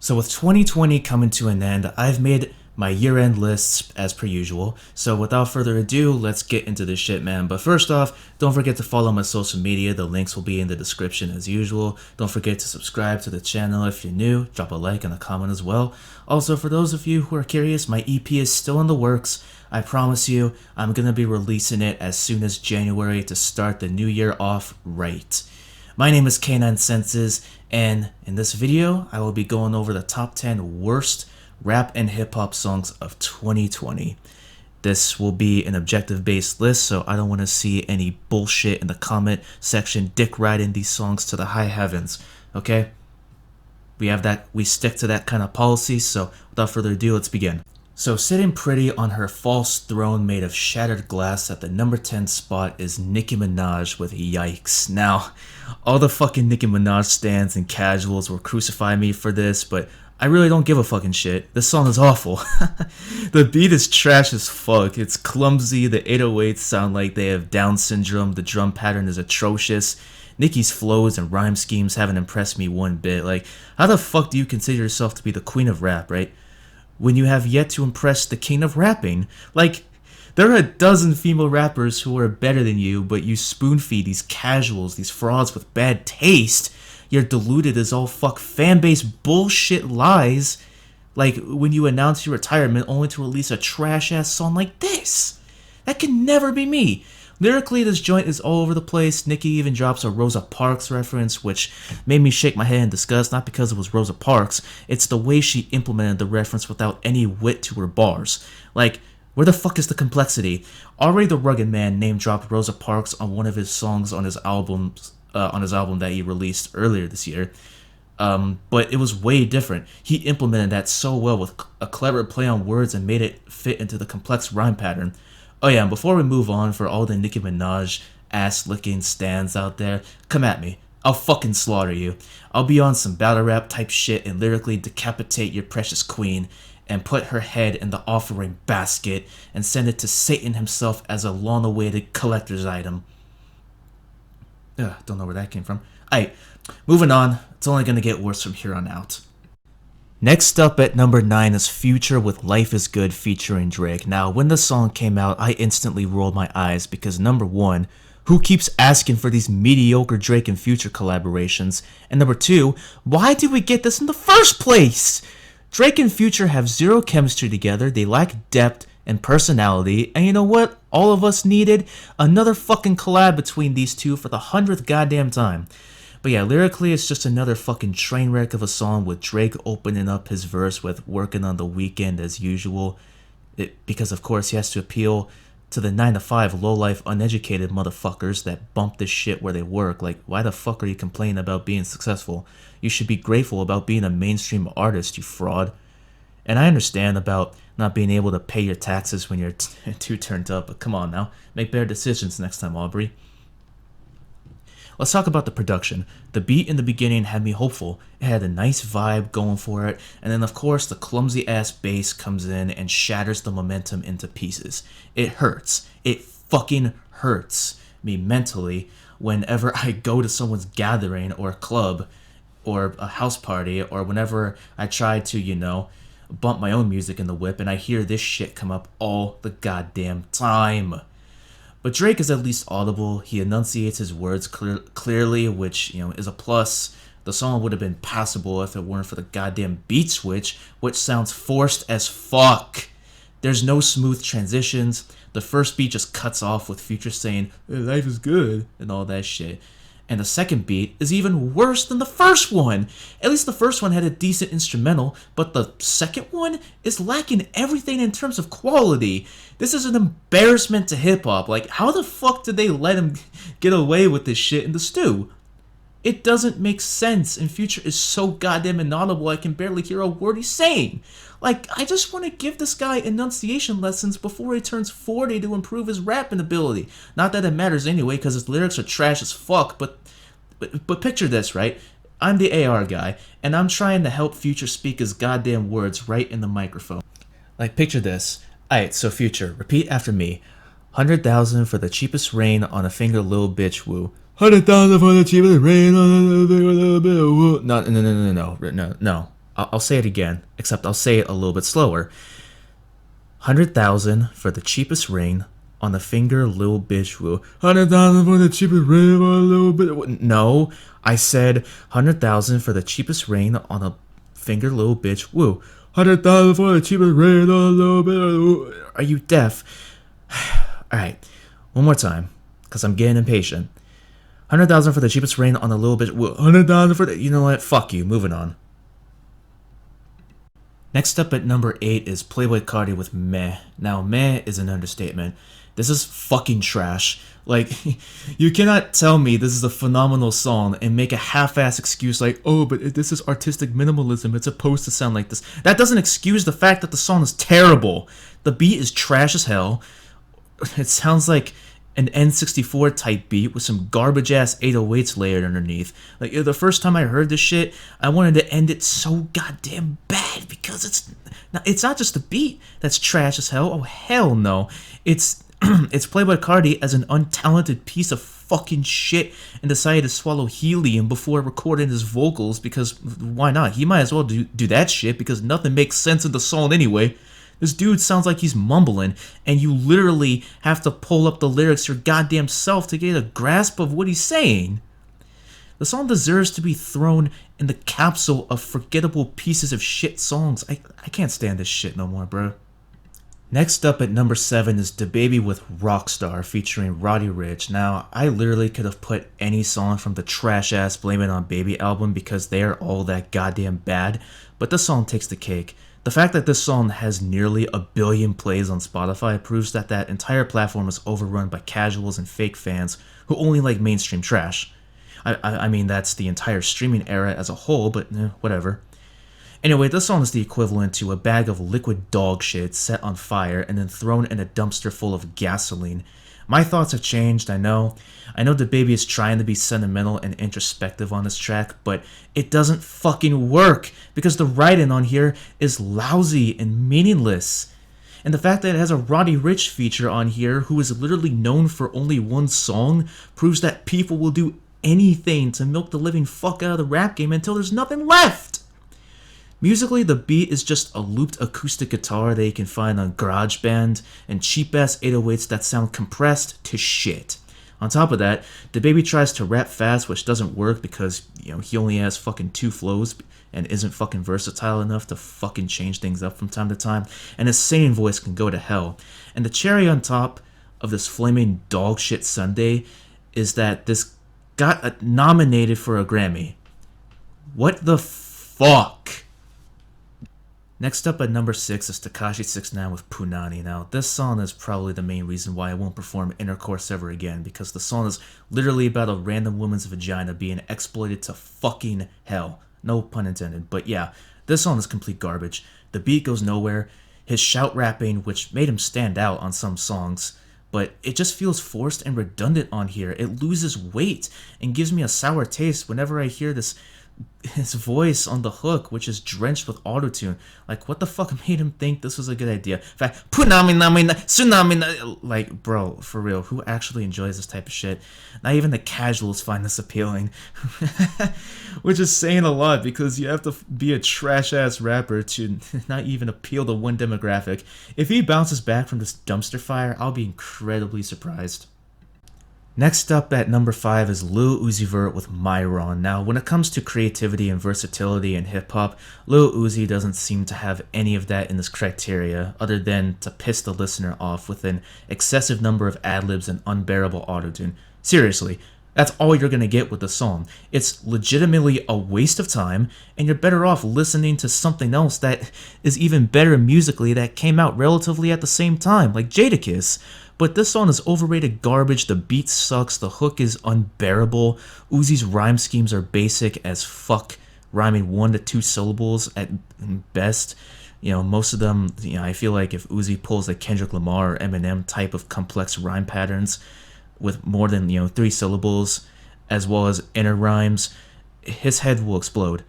So with 2020 coming to an end, I've made my year-end lists as per usual. So without further ado, let's get into this shit, man. But first off, don't forget to follow my social media. The links will be in the description as usual. Don't forget to subscribe to the channel if you're new. Drop a like and a comment as well. Also, for those of you who are curious, my EP is still in the works. I promise you, I'm gonna be releasing it as soon as January to start the new year off right. My name is K9 Senses, and in this video, I will be going over the top 10 worst rap and hip-hop songs of 2020. This will be an objective-based list, so I don't want to see any bullshit in the comment section dick riding these songs to the high heavens, okay? We stick to that kind of policy, so without further ado, let's begin. So sitting pretty on her false throne made of shattered glass at the number 10 spot is Nicki Minaj with Yikes. Now, all the fucking Nicki Minaj stans and casuals will crucify me for this, but I really don't give a fucking shit. This song is awful. The beat is trash as fuck. It's clumsy, the 808s sound like they have Down syndrome, the drum pattern is atrocious. Nicki's flows and rhyme schemes haven't impressed me one bit. Like, how the fuck do you consider yourself to be the queen of rap, right? When you have yet to impress the king of rapping. Like, there are a dozen female rappers who are better than you, but you spoon feed these casuals, these frauds with bad taste. You're deluded as all fuck fanbase bullshit lies. Like when you announce your retirement only to release a trash ass song like this. That can never be me. Lyrically, this joint is all over the place. Nicki even drops a Rosa Parks reference, which made me shake my head in disgust, not because it was Rosa Parks, it's the way she implemented the reference without any wit to her bars. Like, where the fuck is the complexity? Already the Rugged Man name-dropped Rosa Parks on one of his songs on his album that he released earlier this year. But it was way different. He implemented that so well with a clever play on words and made it fit into the complex rhyme pattern. Oh yeah, and before we move on, for all the Nicki Minaj ass-licking stans out there, come at me. I'll fucking slaughter you. I'll be on some battle rap type shit and lyrically decapitate your precious queen and put her head in the offering basket and send it to Satan himself as a long-awaited collector's item. Ugh, don't know where that came from. Alright, moving on. It's only gonna get worse from here on out. Next up at number 9 is Future with Life is Good featuring Drake. Now, when the song came out, I instantly rolled my eyes because number 1, who keeps asking for these mediocre Drake and Future collaborations? And number 2, why did we get this in the first place? Drake and Future have zero chemistry together, they lack depth and personality, and you know what all of us needed? Another fucking collab between these two for the 100th goddamn time. But yeah, lyrically, it's just another fucking train wreck of a song with Drake opening up his verse with working on the weekend as usual. Because of course he has to appeal to the 9-to-5 low-life uneducated motherfuckers that bump this shit where they work. Like, why the fuck are you complaining about being successful? You should be grateful about being a mainstream artist, you fraud. And I understand about not being able to pay your taxes when you're too turned up, but come on now, make better decisions next time, Aubrey. Let's talk about the production. The beat in the beginning had me hopeful. It had a nice vibe going for it, and then of course the clumsy ass bass comes in and shatters the momentum into pieces. It hurts. It fucking hurts me mentally whenever I go to someone's gathering or a club or a house party, or whenever I try to, you know, bump my own music in the whip and I hear this shit come up all the goddamn time. But Drake is at least audible. He enunciates his words clearly, which, you know, is a plus. The song would have been passable if it weren't for the goddamn beat switch, which sounds forced as fuck. There's no smooth transitions. The first beat just cuts off with Future saying, "Hey, life is good," and all that shit. And the second beat is even worse than the first one. At least the first one had a decent instrumental, but the second one is lacking everything in terms of quality. This is an embarrassment to hip-hop. Like, how the fuck did they let him get away with this shit in the stew? It doesn't make sense, and Future is so goddamn inaudible I can barely hear a word he's saying. Like, I just want to give this guy enunciation lessons before he turns 40 to improve his rapping ability. Not that it matters anyway, because his lyrics are trash as fuck, but picture this, right? I'm the AR guy, and I'm trying to help Future speak his goddamn words right in the microphone. Like, picture this. Alright, so Future, repeat after me. 100,000 for the cheapest rain on a finger, little bitch, woo. 100,000 for the cheapest rain on a finger, little bitch, woo. No. I'll say it again, except I'll say it a little bit slower. 100,000 for the cheapest ring on the finger, little bitch woo. 100,000 for the cheapest ring on a little bit. No, I said 100,000 for the cheapest ring on a finger, little bitch woo. 100,000 for the cheapest ring on a little bit. Are you deaf? All right, one more time, cause I'm getting impatient. 100,000 for the cheapest ring on a little bitch woo. 100,000 for the. You know what? Fuck you. Moving on. Next up at number 8 is Playboy Cardi with Meh. Now, meh is an understatement. This is fucking trash. Like, you cannot tell me this is a phenomenal song and make a half-ass excuse like, oh, but this is artistic minimalism, it's supposed to sound like this. That doesn't excuse the fact that the song is terrible. The beat is trash as hell. It sounds like an N64 type beat with some garbage ass 808s layered underneath. Like, the first time I heard this shit, I wanted to end it so goddamn bad because it's not just the beat that's trash as hell. Oh hell no. It's Playboy Cardi as an untalented piece of fucking shit and decided to swallow helium before recording his vocals because why not? He might as well do that shit because nothing makes sense in the song anyway. This dude sounds like he's mumbling, and you literally have to pull up the lyrics your goddamn self to get a grasp of what he's saying. The song deserves to be thrown in the capsule of forgettable pieces of shit songs. I can't stand this shit no more, bro. Next up at number 7 is DaBaby with Rockstar featuring Roddy Ricch. Now, I literally could have put any song from the trash-ass Blame It On Baby album because they are all that goddamn bad, but this song takes the cake. The fact that this song has nearly 1 billion plays on Spotify proves that that entire platform is overrun by casuals and fake fans who only like mainstream trash. I mean, that's the entire streaming era as a whole, but whatever. Anyway, this song is the equivalent to a bag of liquid dog shit set on fire and then thrown in a dumpster full of gasoline. My thoughts have changed, I know. I know DaBaby is trying to be sentimental and introspective on this track, but it doesn't fucking work because the writing on here is lousy and meaningless. And the fact that it has a Roddy Ricch feature on here who is literally known for only one song proves that people will do anything to milk the living fuck out of the rap game until there's nothing left. Musically, the beat is just a looped acoustic guitar that you can find on GarageBand and cheap-ass 808s that sound compressed to shit. On top of that, DaBaby tries to rap fast, which doesn't work because, he only has fucking 2 flows and isn't fucking versatile enough to fucking change things up from time to time, and his singing voice can go to hell. And the cherry on top of this flaming dog shit sundae is that this got nominated for a Grammy. What the fuck? Next up at number 6 is Takashi 6ix9ine with Punani. Now, this song is probably the main reason why I won't perform Intercourse ever again, because the song is literally about a random woman's vagina being exploited to fucking hell. No pun intended, but yeah, this song is complete garbage. The beat goes nowhere, his shout rapping, which made him stand out on some songs, but it just feels forced and redundant on here. It loses weight and gives me a sour taste whenever I hear his voice on the hook, which is drenched with autotune. Like, what the fuck made him think this was a good idea? In fact, tsunami, like, bro, for real, who actually enjoys this type of shit? Not even the casuals find this appealing. Which is saying a lot, because you have to be a trash-ass rapper to not even appeal to one demographic. If he bounces back from this dumpster fire, I'll be incredibly surprised. Next up at number 5 is Lil Uzi Vert with Myron. Now, when it comes to creativity and versatility in hip-hop, Lil Uzi doesn't seem to have any of that in his criteria, other than to piss the listener off with an excessive number of ad-libs and unbearable autotune. Seriously, that's all you're gonna get with the song. It's legitimately a waste of time, and you're better off listening to something else that is even better musically that came out relatively at the same time, like Jadakiss. But this song is overrated garbage, the beat sucks, the hook is unbearable, Uzi's rhyme schemes are basic as fuck, rhyming 1 to 2 syllables at best. Most of them, I feel like if Uzi pulls a Kendrick Lamar or Eminem type of complex rhyme patterns with more than, 3 syllables, as well as inner rhymes, his head will explode.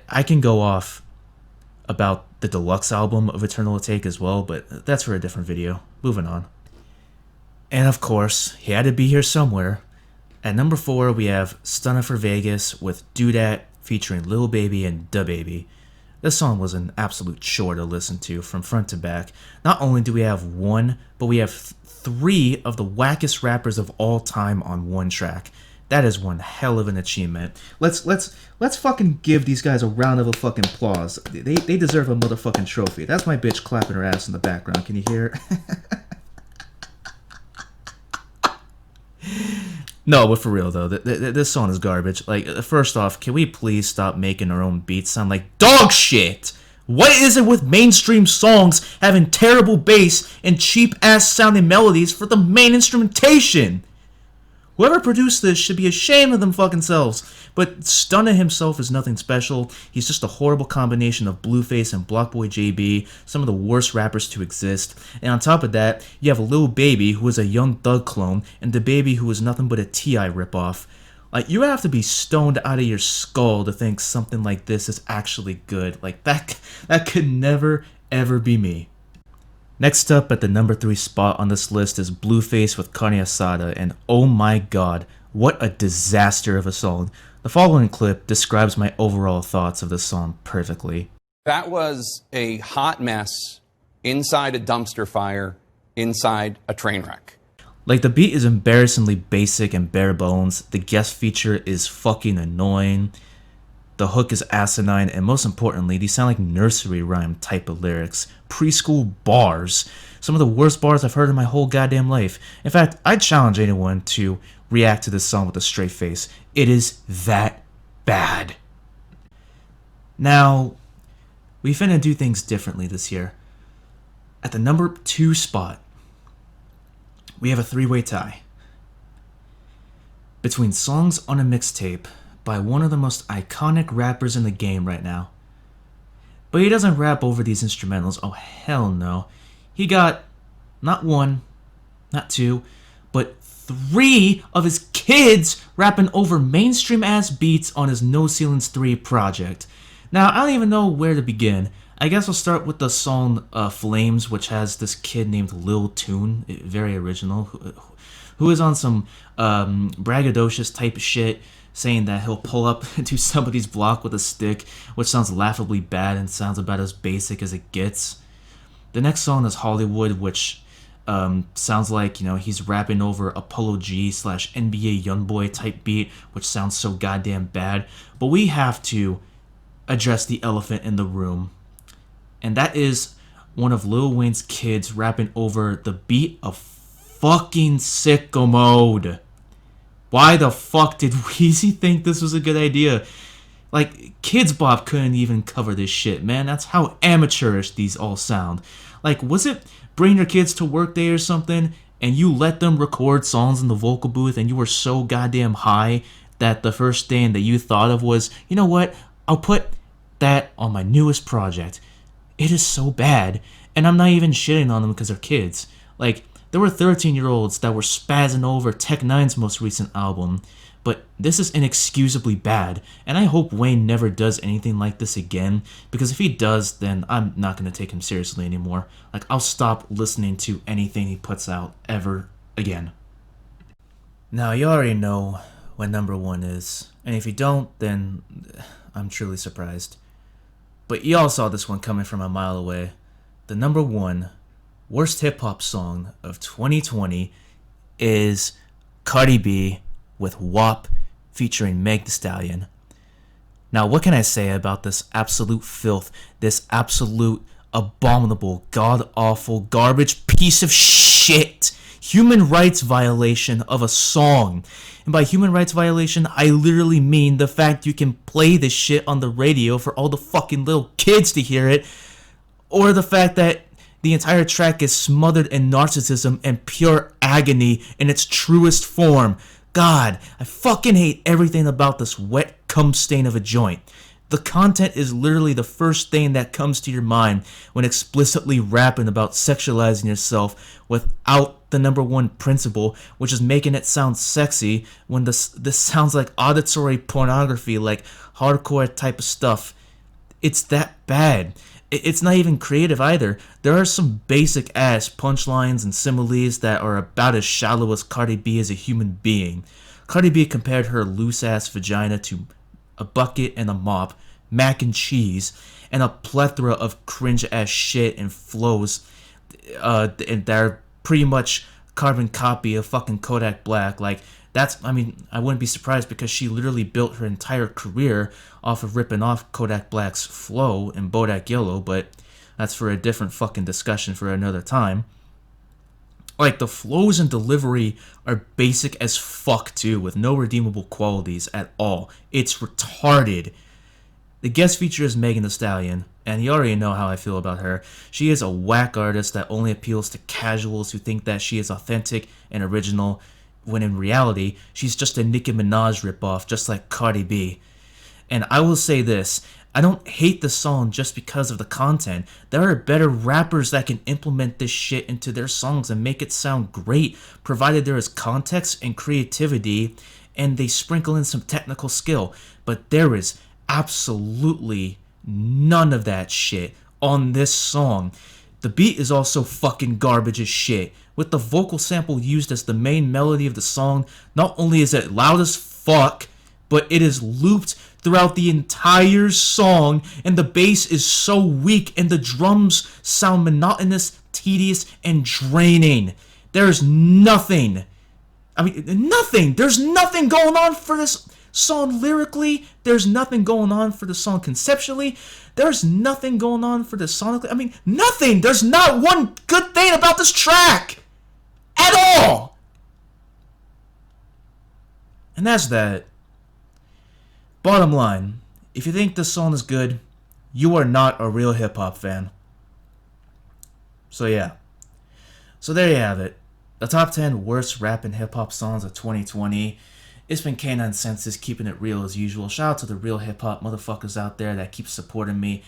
I can go off about the deluxe album of Eternal Take as well, but that's for a different video. Moving on. And of course, he had to be here somewhere. At number 4, we have Stunna for Vegas with Do Dat featuring Lil Baby and DaBaby. This song was an absolute chore to listen to from front to back. Not only do we have one, but we have three of the wackest rappers of all time on one track. That is one hell of an achievement. Let's fucking give these guys a round of a fucking applause. They deserve a motherfucking trophy. That's my bitch clapping her ass in the background. Can you hear it? No, but for real though, this song is garbage. Like, first off, can we please stop making our own beats sound like dog shit? What is it with mainstream songs having terrible bass and cheap ass sounding melodies for the main instrumentation? Whoever produced this should be ashamed of them fucking selves. But Stunna himself is nothing special. He's just a horrible combination of Blueface and Blockboy JB, some of the worst rappers to exist. And on top of that, you have Lil Baby, who is a Young Thug clone, and the Baby, who is nothing but a T.I. ripoff. Like, you have to be stoned out of your skull to think something like this is actually good. Like, that could never, ever be me. Next up at the number 3 spot on this list is Blueface with Carne Asada, and oh my god, what a disaster of a song. The following clip describes my overall thoughts of this song perfectly. That was a hot mess inside a dumpster fire, inside a train wreck. Like, the beat is embarrassingly basic and bare bones, the guest feature is fucking annoying, the hook is asinine, and most importantly, these sound like nursery rhyme type of lyrics. Preschool bars. Some of the worst bars I've heard in my whole goddamn life. In fact, I challenge anyone to react to this song with a straight face. It is that bad. Now, we finna do things differently this year. At the number 2 spot, we have a 3-way tie between songs on a mixtape by one of the most iconic rappers in the game right now. But he doesn't rap over these instrumentals, oh hell no. He got not 1, not 2, but 3 of his kids rapping over mainstream ass beats on his No Ceilings 3 project. Now, I don't even know where to begin. I guess I'll start with the song Flames, which has this kid named Lil Toon, very original, who is on some braggadocious type of shit, saying that he'll pull up into somebody's block with a stick, which sounds laughably bad and sounds about as basic as it gets. The next song is Hollywood, which sounds like, you know, he's rapping over a Polo G / NBA Youngboy type beat, which sounds so goddamn bad. But we have to address the elephant in the room, and that is one of Lil Wayne's kids rapping over the beat of fucking Sicko Mode. Why the fuck did Weezy think this was a good idea? Like, Kids Bop couldn't even cover this shit, man. That's how amateurish these all sound. Like, was it Bring Your Kids to Work Day or something, and you let them record songs in the vocal booth, and you were so goddamn high that the first thing that you thought of was, you know what, I'll put that on my newest project. It is so bad, and I'm not even shitting on them because they're kids. Like, there were 13-year-olds that were spazzing over Tech Nine's most recent album, but this is inexcusably bad, and I hope Wayne never does anything like this again, because if he does, then I'm not going to take him seriously anymore. Like, I'll stop listening to anything he puts out ever again. Now, you already know what number 1 is, and if you don't, then I'm truly surprised. But y'all saw this one coming from a mile away. The number 1 worst hip-hop song of 2020 is Cardi B with WAP featuring Meg Thee Stallion. Now, what can I say about this absolute filth, this absolute abominable, god-awful, garbage piece of shit human rights violation of a song? And by human rights violation, I literally mean the fact you can play this shit on the radio for all the fucking little kids to hear it, or the fact that the entire track is smothered in narcissism and pure agony in its truest form. God, I fucking hate everything about this wet cum stain of a joint. The content is literally the first thing that comes to your mind when explicitly rapping about sexualizing yourself without the number 1 principle, which is making it sound sexy when this sounds like auditory pornography, like hardcore type of stuff. It's that bad. It's not even creative either. There are some basic ass punchlines and similes that are about as shallow as Cardi B is a human being. Cardi B compared her loose ass vagina to a bucket and a mop. mac and cheese, and a plethora of cringe ass shit and flows, and they're pretty much carbon copy of fucking Kodak Black. Like, that's, I mean, I wouldn't be surprised because she literally built her entire career off of ripping off Kodak Black's flow in Bodak Yellow, but that's for a different fucking discussion for another time. Like, the flows and delivery are basic as fuck too, with no redeemable qualities at all. It's retarded. The guest feature is Megan Thee Stallion, and you already know how I feel about her. She is a whack artist that only appeals to casuals who think that she is authentic and original, when in reality, she's just a Nicki Minaj ripoff, just like Cardi B. And I will say this, I don't hate the song just because of the content. There are better rappers that can implement this shit into their songs and make it sound great, provided there is context and creativity, and they sprinkle in some technical skill. But there is absolutely none of that shit on this song. The beat is also fucking garbage as shit. With the vocal sample used as the main melody of the song, not only is it loud as fuck, but it is looped throughout the entire song, and the bass is so weak and the drums sound monotonous, tedious, and draining. There's nothing. There's nothing going on for this song lyrically. There's nothing going on for the song conceptually. There's nothing going on for the sonically. Nothing. There's not one good thing about this track at all. And that's that. Bottom line, if you think this song is good, you are not a real hip-hop fan. So yeah. So there you have it. The top 10 worst rap and hip-hop songs of 2020. It's been K9 Census, keeping it real as usual. Shout out to the real hip-hop motherfuckers out there that keep supporting me,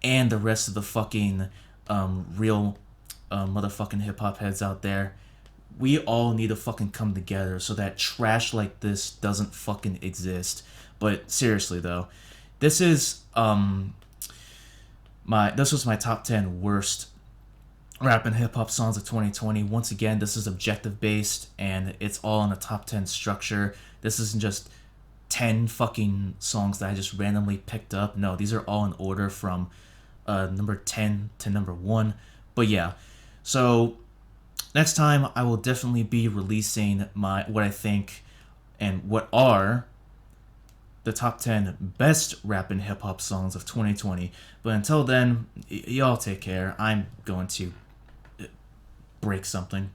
and the rest of the fucking real motherfucking hip-hop heads out there. We all need to fucking come together so that trash like this doesn't fucking exist. But seriously though, this was my top 10 worst rap and hip hop songs of 2020. Once again, this is objective based and it's all in a top 10 structure. This isn't just 10 fucking songs that I just randomly picked up. No, these are all in order from number 10 to number 1. But yeah, so next time I will definitely be releasing what I think and what are the top 10 best rap and hip hop songs of 2020. But until then, y'all take care. I'm going to break something.